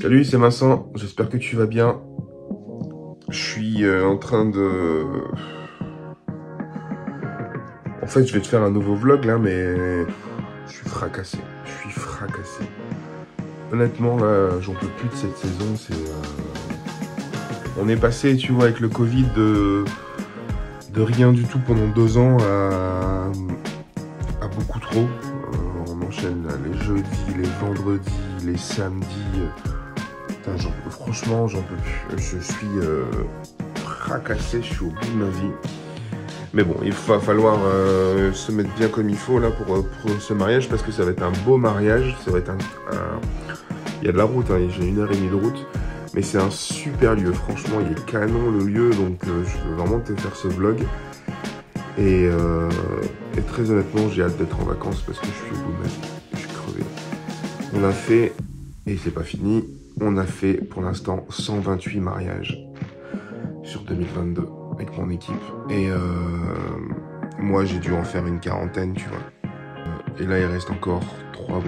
Salut, c'est Vincent, j'espère que tu vas bien. Je suis en train de... En fait, je vais te faire un nouveau vlog là, mais je suis fracassé. Honnêtement, là, j'en peux plus de cette saison. On est passé, tu vois, avec le Covid de rien du tout pendant 2 ans à beaucoup trop. On enchaîne là, les jeudis, les vendredis, les samedis. Putain, franchement, j'en peux plus. Je suis fracassé, je suis au bout de ma vie. Mais bon, il va falloir se mettre bien comme il faut là pour ce mariage, parce que ça va être un beau mariage. Ça va être Il y a de la route, hein, j'ai 1h30 de route. Mais c'est un super lieu, franchement, il est canon le lieu. Donc je veux vraiment te faire ce vlog. Et très honnêtement, j'ai hâte d'être en vacances parce que je suis au bout de ma vie. Je suis crevé. On a fait, et c'est pas fini, on a fait pour l'instant 128 mariages sur 2022 avec mon équipe. Et moi, j'ai dû en faire une 40aine, tu vois. Et là, il reste encore 3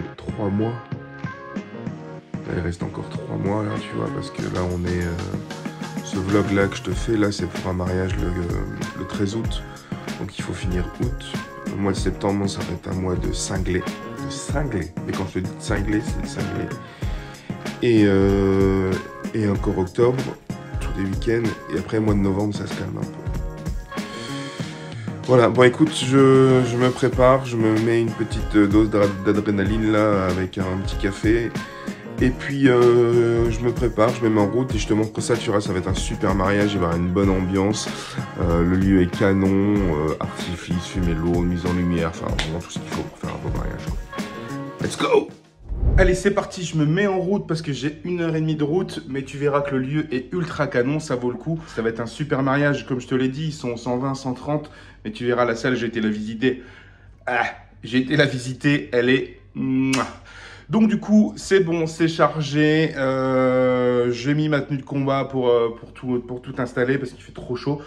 mois. Là, il reste encore 3 mois, là, tu vois, parce que là, on est... ce vlog-là que je te fais, là, c'est pour un mariage le 13 août. Donc, il faut finir août. Le mois de septembre, ça va être un mois de cinglé. Mais quand je te dis de cinglé, c'est de cinglé. Et encore octobre, tous les week-ends. Et après, mois de novembre, ça se calme un peu. Voilà, bon écoute, je me prépare, je me mets une petite dose d'adrénaline là avec un petit café. Et puis je me prépare, je me mets en route et je te montre ça, tu vois, ça va être un super mariage, il va y avoir une bonne ambiance. Le lieu est canon, artifice, fumée lourde, mise en lumière, enfin vraiment tout ce qu'il faut pour faire un beau mariage. Let's go! Allez, c'est parti, je me mets en route parce que j'ai 1h30 de route, mais tu verras que le lieu est ultra canon, ça vaut le coup. Ça va être un super mariage, comme je te l'ai dit, ils sont 120, 130, mais tu verras la salle, j'ai été la visiter. Elle est... Donc du coup, c'est bon, c'est chargé. J'ai mis ma tenue de combat pour tout installer parce qu'il fait trop chaud.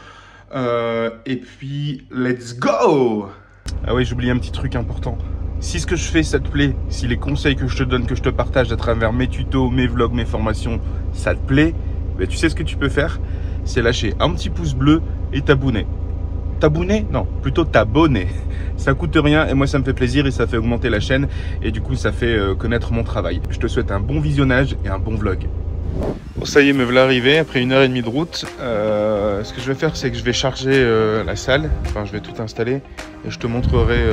Et puis, let's go! Ah oui, j'ai oublié un petit truc important. Si ce que je fais, ça te plaît, si les conseils que je te donne, que je te partage à travers mes tutos, mes vlogs, mes formations, ça te plaît, ben, tu sais ce que tu peux faire? C'est lâcher un petit pouce bleu et t'abonner. T'abonner? Non, plutôt t'abonner. Ça coûte rien et moi ça me fait plaisir et ça fait augmenter la chaîne et du coup ça fait connaître mon travail. Je te souhaite un bon visionnage et un bon vlog. Bon, ça y est, me voilà arrivé après 1h30 de route. Ce que je vais faire, c'est que je vais charger la salle. Enfin, je vais tout installer et je te montrerai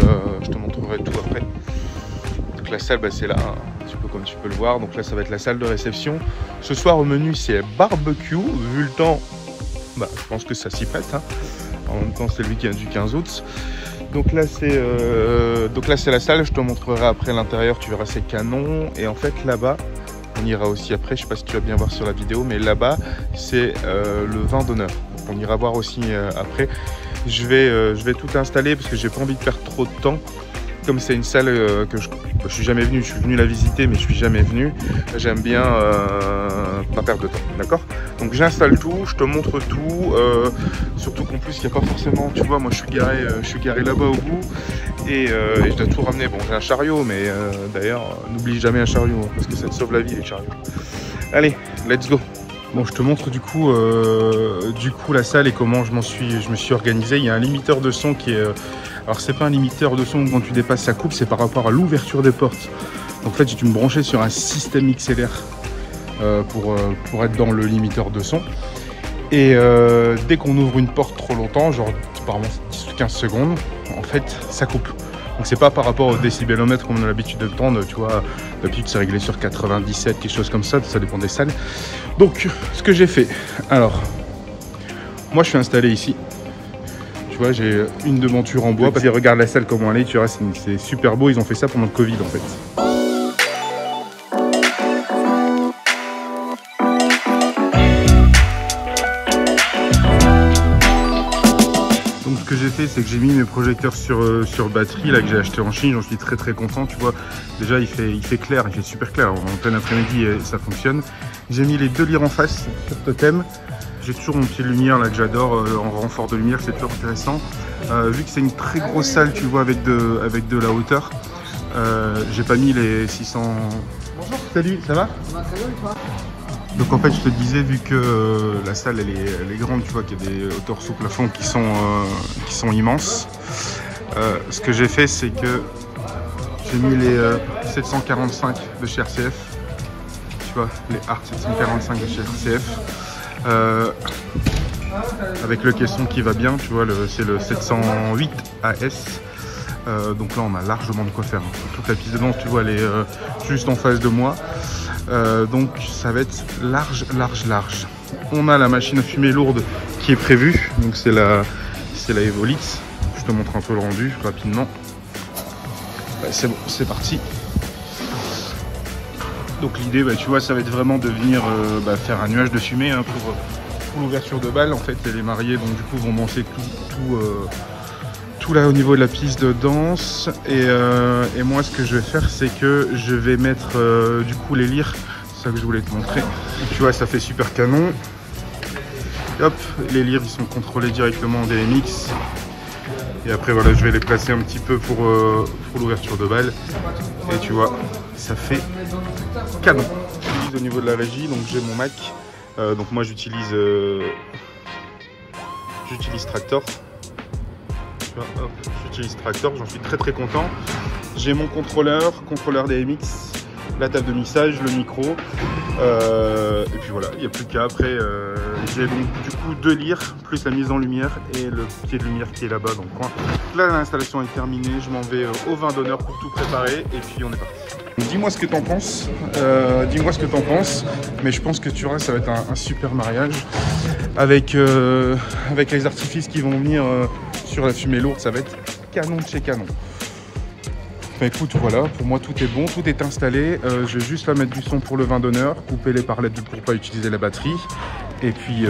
tout après. Donc la salle, bah, c'est là, hein, un petit peu comme tu peux le voir. Donc là, ça va être la salle de réception. Ce soir au menu, c'est barbecue. Vu le temps, bah, je pense que ça s'y prête. Hein. En même temps, c'est le week-end du 15 août. Donc là, c'est la salle. Je te montrerai après l'intérieur. Tu verras, c'est canon. Et en fait, là-bas, on ira aussi après. Je sais pas si tu vas bien voir sur la vidéo, mais là-bas, c'est le vin d'honneur. On ira voir aussi après. Je vais tout installer parce que j'ai pas envie de perdre trop de temps. Comme c'est une salle que je suis jamais venu, je suis venu la visiter, mais je suis jamais venu. J'aime bien pas perdre de temps, d'accord? Donc j'installe tout, je te montre tout. Surtout qu'en plus il n'y a pas forcément, tu vois, moi je suis garé là-bas au bout et je dois tout ramener. Bon, j'ai un chariot, mais d'ailleurs n'oublie jamais un chariot hein, parce que ça te sauve la vie les chariots. Allez, let's go. Bon, je te montre du coup la salle et comment je me suis organisé. Il y a un limiteur de son qui est... alors c'est pas un limiteur de son quand tu dépasses sa coupe, c'est par rapport à l'ouverture des portes. Donc en fait, j'ai dû me brancher sur un système XLR pour être dans le limiteur de son. Et dès qu'on ouvre une porte trop longtemps, genre apparemment 10 ou 15 secondes, en fait, ça coupe. Donc c'est pas par rapport au décibelomètre comme on a l'habitude de tendre, tu vois, d'habitude c'est réglé sur 97, quelque chose comme ça dépend des salles. Donc ce que j'ai fait, alors, moi je suis installé ici, tu vois, j'ai une devanture en bois, vas-y regarde la salle comment elle est, tu vois, c'est super beau, ils ont fait ça pendant le Covid en fait. Ce que j'ai fait, c'est que j'ai mis mes projecteurs sur batterie là que j'ai acheté en Chine. J'en suis très content, tu vois. Déjà il fait clair, il fait super clair. En plein après-midi ça fonctionne. J'ai mis les 2 lyres en face sur totem. J'ai toujours mon pied de lumière là que j'adore en renfort de lumière, c'est toujours intéressant. Vu que c'est une très grosse salle, tu vois, avec de la hauteur, J'ai pas mis les 600... Bonjour. Salut, ça va? Ça va très bien, toi? Donc en fait, je te disais, vu que la salle elle est grande, tu vois qu'il y a des hauteurs sous plafond qui sont immenses, ce que j'ai fait, c'est que j'ai mis les 745 de chez RCF, tu vois, les Art 745 de chez RCF, avec le caisson qui va bien, tu vois, c'est le 708 AS. Donc là, on a largement de quoi faire. Toute la piste de danse, tu vois, elle est juste en face de moi. Donc ça va être large. On a la machine à fumer lourde qui est prévue. Donc c'est la Evolix. Je te montre un peu le rendu rapidement. C'est bon, c'est parti. Donc l'idée, tu vois, ça va être vraiment de venir faire un nuage de fumée hein, pour l'ouverture de bal. En fait, les mariés donc du coup vont danser tout là au niveau de la piste de danse. Et moi, ce que je vais faire, c'est que je vais mettre du coup les lyres. C'est ça que je voulais te montrer. Et tu vois, ça fait super canon. Et hop, les lyres, ils sont contrôlés directement des MX. Et après, voilà, je vais les placer un petit peu pour l'ouverture de bal. Et tu vois, ça fait canon. J'utilise au niveau de la régie, donc j'ai mon Mac. Donc moi, j'utilise Traktor. J'utilise Traktor, j'en suis très content. J'ai mon contrôleur des MX, la table de mixage, le micro. Et puis voilà, il n'y a plus qu'à. Après, j'ai donc du coup 2 lyres, plus la mise en lumière et le pied de lumière qui est là-bas dans le coin. Là, l'installation est terminée, je m'en vais au vin d'honneur pour tout préparer et puis on est parti. Dis-moi ce que t'en penses, mais je pense que tu vois, ça va être un super mariage avec les artifices qui vont venir sur la fumée lourde, ça va être canon de chez canon. Bah écoute, voilà, pour moi tout est bon, tout est installé. Je vais juste là mettre du son pour le vin d'honneur, couper les parlettes pour pas utiliser la batterie. Et puis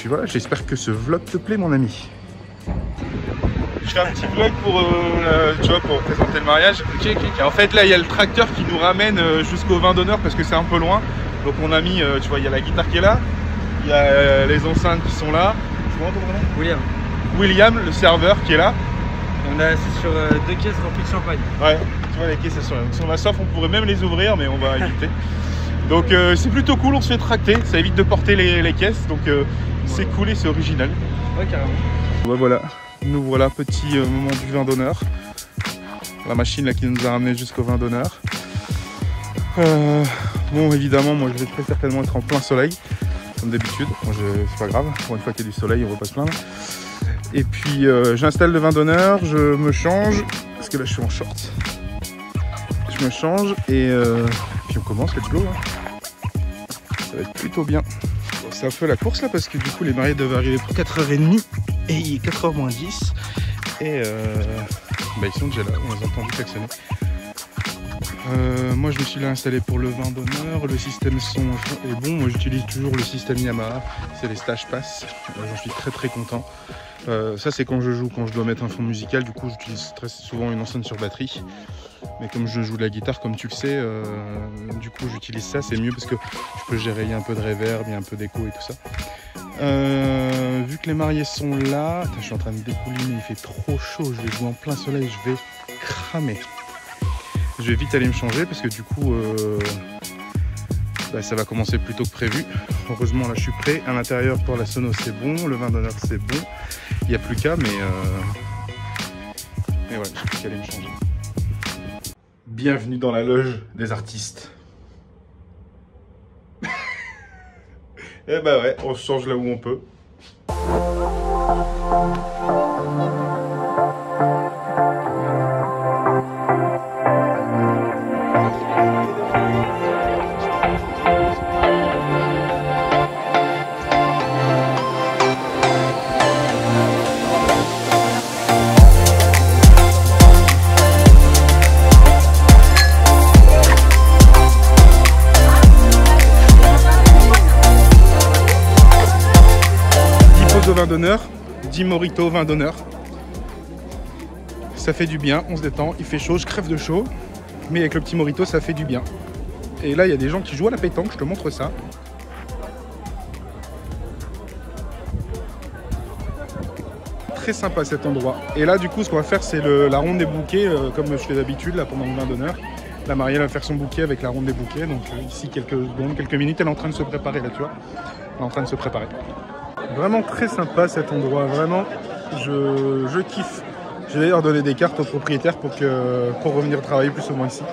voilà, j'espère que ce vlog te plaît, mon ami. Je fais un petit vlog pour présenter le mariage. Okay. Et en fait, là, il y a le tracteur qui nous ramène jusqu'au vin d'honneur parce que c'est un peu loin. Donc on a mis, tu vois, il y a la guitare qui est là, il y a les enceintes qui sont là. Comment ton nom? William, le serveur qui est là. On est assis sur 2 caisses remplies de champagne. Ouais, tu vois les caisses elles sont là. Si on a soif, on pourrait même les ouvrir, mais on va éviter. Donc c'est plutôt cool, on se fait tracter, ça évite de porter les caisses, donc c'est cool et c'est original. Ouais, carrément. Ouais, voilà, nous voilà, petit moment du vin d'honneur. La machine là qui nous a ramené jusqu'au vin d'honneur. Bon, évidemment, moi je vais très certainement être en plein soleil, comme d'habitude. Bon, c'est pas grave, pour une fois qu'il y a du soleil, on va pas se plaindre. Et puis j'installe le vin d'honneur, je me change, parce que là je suis en short. Je me change et puis on commence, let's go. Hein. Ça va être plutôt bien. Bon, c'est un peu la course là, parce que du coup les mariés doivent arriver pour 4h30 et il est 4h moins 10. Et ils sont déjà là, on les a entendus klaxonner. Moi je me suis là installé pour le vin d'honneur, le système son est bon, moi j'utilise toujours le système Yamaha, c'est les Stage Pass, j'en suis très content. Ça c'est quand je joue, quand je dois mettre un fond musical, du coup j'utilise très souvent une enceinte sur batterie. Mais comme je joue de la guitare, comme tu le sais, du coup j'utilise ça, c'est mieux parce que je peux gérer, il y a un peu de reverb, il y a un peu d'écho et tout ça. Vu que les mariés sont là, je suis en train de découliner, il fait trop chaud, je vais jouer en plein soleil, je vais cramer. Je vais vite aller me changer parce que du coup ça va commencer plus tôt que prévu. Heureusement là je suis prêt. À l'intérieur pour la sono c'est bon, le vin d'honneur c'est bon. Il n'y a plus qu'à mais ouais, j'ai plus qu'à aller me changer. Bienvenue dans la loge des artistes. Et bah ouais, on se change là où on peut. Vin d'honneur, 10 moritos vin d'honneur. Ça fait du bien, on se détend, il fait chaud, je crève de chaud, mais avec le petit morito ça fait du bien. Et là il y a des gens qui jouent à la pétanque, je te montre ça. très sympa cet endroit. Et là du coup ce qu'on va faire c'est la ronde des bouquets comme je fais d'habitude là pendant le vin d'honneur. La mariée va faire son bouquet avec la ronde des bouquets. Donc ici quelques secondes, quelques minutes, elle est en train de se préparer là, tu vois. Elle est en train de se préparer. Vraiment très sympa cet endroit, vraiment je kiffe. J'ai d'ailleurs donné des cartes aux propriétaires pour revenir travailler plus ou moins ici.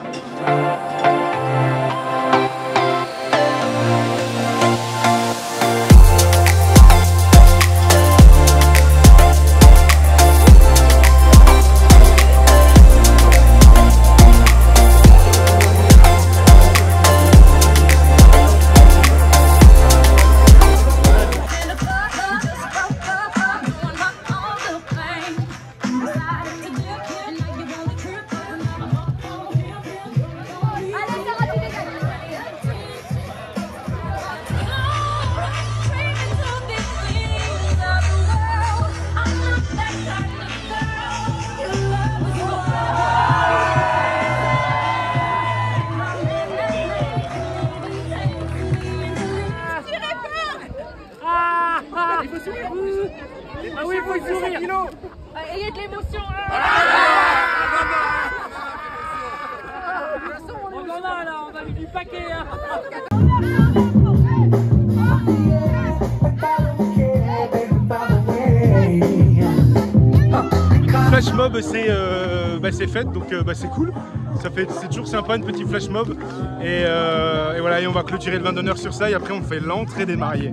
Ah oui, il faut sourire. Ayez de l'émotion. On en a là, on a eu du paquet. Flash mob c'est fait, donc c'est cool. C'est toujours sympa une petite flash mob. Et voilà, et on va clôturer le vin d'honneur sur ça et après on fait l'entrée des mariés.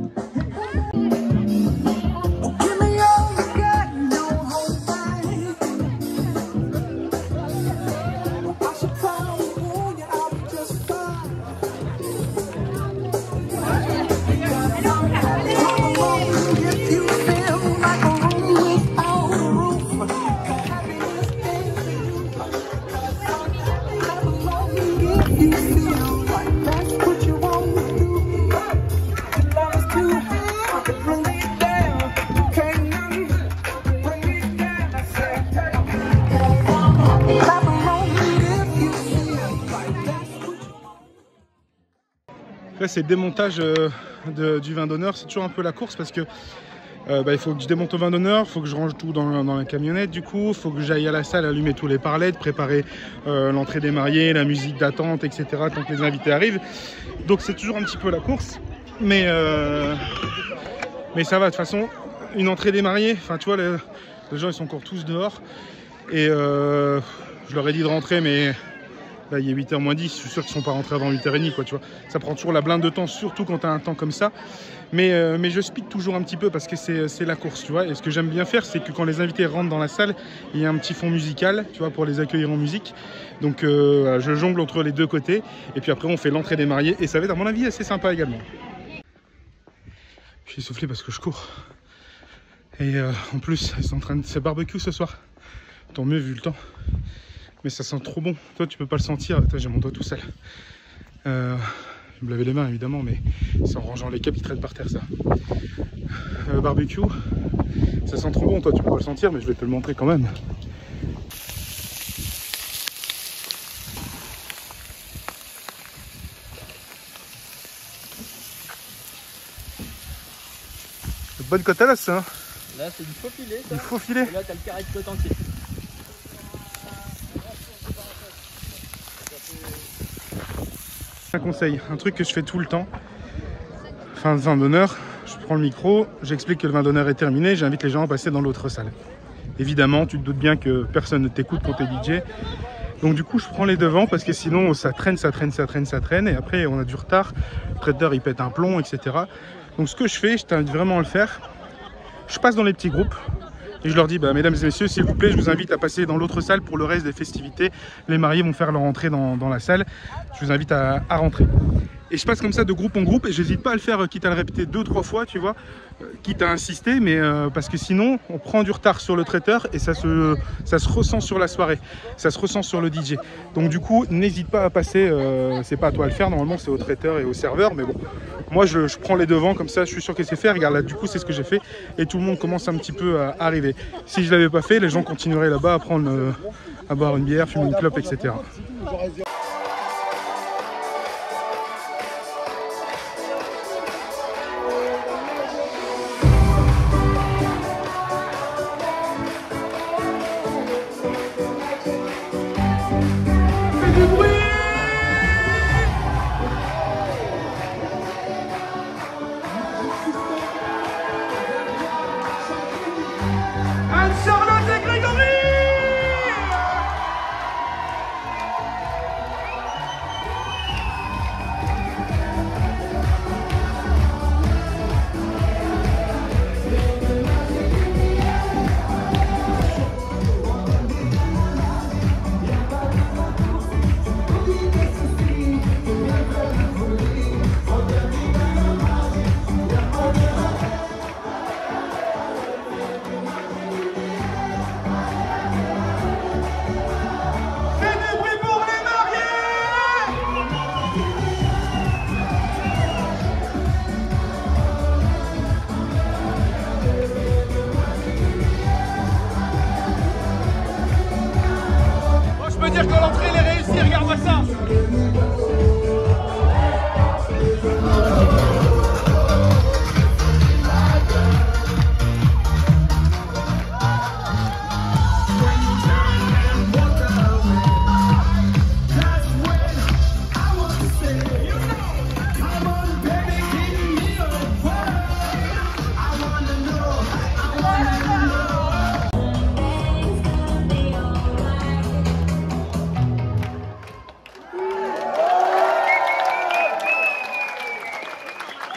Là c'est le démontage du vin d'honneur, c'est toujours un peu la course parce que il faut que je démonte le vin d'honneur, il faut que je range tout dans la camionnette du coup, il faut que j'aille à la salle allumer tous les parlets, préparer l'entrée des mariés, la musique d'attente, etc. tant que les invités arrivent. Donc c'est toujours un petit peu la course, mais ça va de toute façon, une entrée des mariés, enfin tu vois les gens ils sont encore tous dehors et je leur ai dit de rentrer mais... Là, il est 8h moins 10, je suis sûr qu'ils ne sont pas rentrés avant 8h30, quoi, tu vois. Ça prend toujours la blinde de temps, surtout quand tu as un temps comme ça. Mais je speed toujours un petit peu parce que c'est la course, tu vois. Et ce que j'aime bien faire, c'est que quand les invités rentrent dans la salle, il y a un petit fond musical, tu vois, pour les accueillir en musique. Donc, je jongle entre les deux côtés. Et puis après, on fait l'entrée des mariés. Et ça va être, à mon avis, assez sympa également. Je suis essoufflé parce que je cours. Et en plus, ils sont en train de se barbecue ce soir. Tant mieux, vu le temps. Mais ça sent trop bon. Toi, tu peux pas le sentir. Attends, j'ai mon doigt tout sale. Je vais me laver les mains, évidemment, mais c'est en rangeant les capes qui traînent par terre, ça. Barbecue. Ça sent trop bon. Toi, tu peux pas le sentir, mais je vais te le montrer quand même. Bonne côte à l'os, ça. Hein. Là, c'est du faux filet. Ça. Du faux filet. Et là, t'as le carré de côte entier. Un conseil, un truc que je fais tout le temps, fin de vin d'honneur, je prends le micro, j'explique que le vin d'honneur est terminé, j'invite les gens à passer dans l'autre salle. Évidemment, tu te doutes bien que personne ne t'écoute quand t'es DJ, donc du coup je prends les devants parce que sinon ça traîne, et après on a du retard, le traiteur il pète un plomb, etc. Donc ce que je fais, je t'invite vraiment à le faire, je passe dans les petits groupes, et je leur dis, mesdames et messieurs, s'il vous plaît, je vous invite à passer dans l'autre salle pour le reste des festivités. Les mariés vont faire leur entrée dans la salle. Je vous invite à rentrer. Et je passe comme ça de groupe en groupe et j'hésite pas à le faire, quitte à le répéter 2-3 fois, tu vois, quitte à insister, mais parce que sinon, on prend du retard sur le traiteur et ça se ressent sur la soirée, ça se ressent sur le DJ. Donc du coup, n'hésite pas à passer, c'est pas à toi de le faire, normalement c'est au traiteur et au serveur, mais bon, moi je prends les devants, comme ça je suis sûr que c'est fait. Regarde là, du coup c'est ce que j'ai fait et tout le monde commence un petit peu à arriver. Si je l'avais pas fait, les gens continueraient là-bas à prendre, à boire une bière, fumer une clope, etc.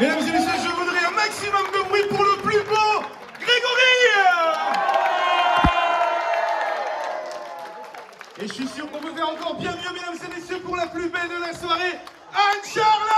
Mesdames et messieurs, je voudrais un maximum de bruit pour le plus beau Grégory. Et je suis sûr qu'on peut faire encore bien mieux, mesdames et messieurs, pour la plus belle de la soirée, Anne-Charlotte.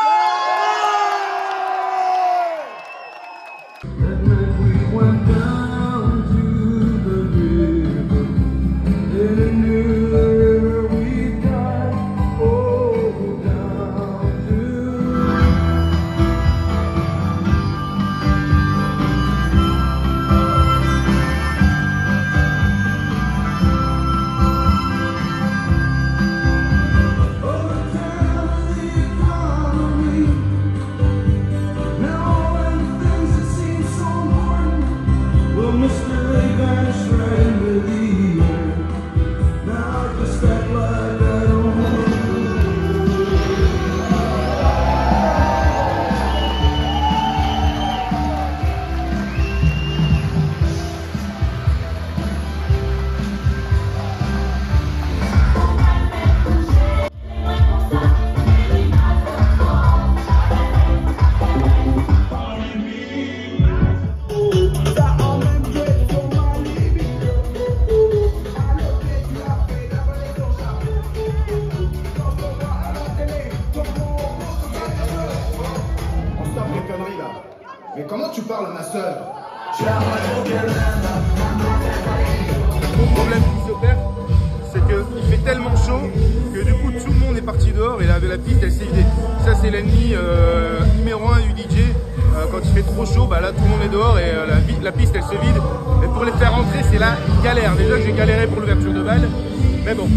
Mais comment tu parles à ma sœur? Le problème qui s'opère, c'est qu'il fait tellement chaud que du coup tout le monde est parti dehors et la piste elle s'est vidée. Ça c'est l'ennemi numéro 1 du DJ. Quand il fait trop chaud, bah là tout le monde est dehors et la piste elle se vide. Et pour les faire rentrer, c'est la galère. Déjà que j'ai galéré pour l'ouverture de balle, mais bon.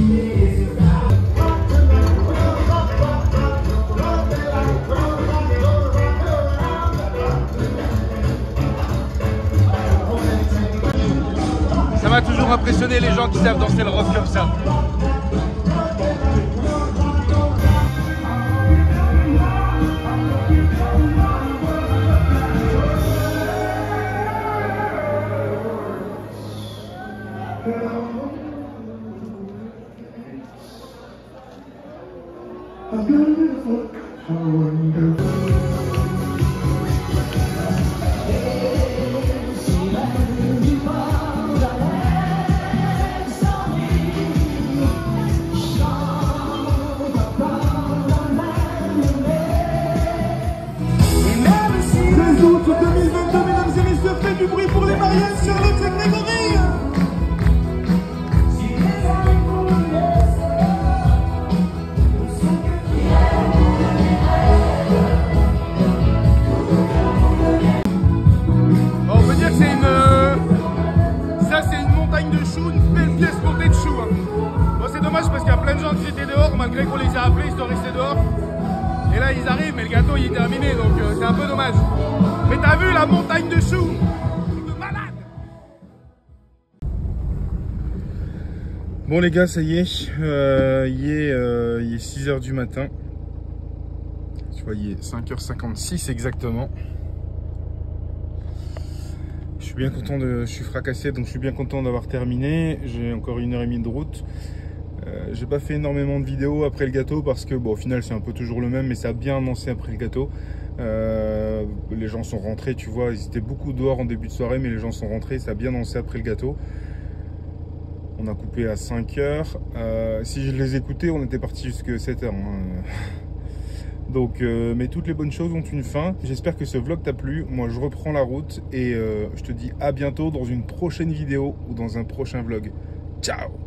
Ça m'a toujours impressionné les gens qui savent danser le rock comme ça. Faites du bruit pour les mariages, Charlotte et Grégory. On peut dire que c'est une montagne de choux, une belle pièce montée de choux. Bon, c'est dommage parce qu'il y a plein de gens qui étaient dehors, malgré qu'on les a appelés, ils sont restés dehors. Et là ils arrivent, mais le gâteau il est terminé, donc c'est un peu dommage. Mais t'as vu la montagne de choux? Bon les gars, ça y est, il est 6 h du matin. Tu vois, il est 5h56 exactement. Je suis bien content je suis fracassé, donc je suis bien content d'avoir terminé. J'ai encore 1h30 de route. J'ai pas fait énormément de vidéos après le gâteau parce que bon, au final c'est un peu toujours le même, mais ça a bien dansé après le gâteau. Les gens sont rentrés, tu vois, ils étaient beaucoup dehors en début de soirée, mais les gens sont rentrés, ça a bien dansé après le gâteau. On a coupé à 5 h. Si je les écoutais, on était parti jusqu'à 7 h. Donc, mais toutes les bonnes choses ont une fin. J'espère que ce vlog t'a plu. Moi, je reprends la route et je te dis à bientôt dans une prochaine vidéo ou dans un prochain vlog. Ciao!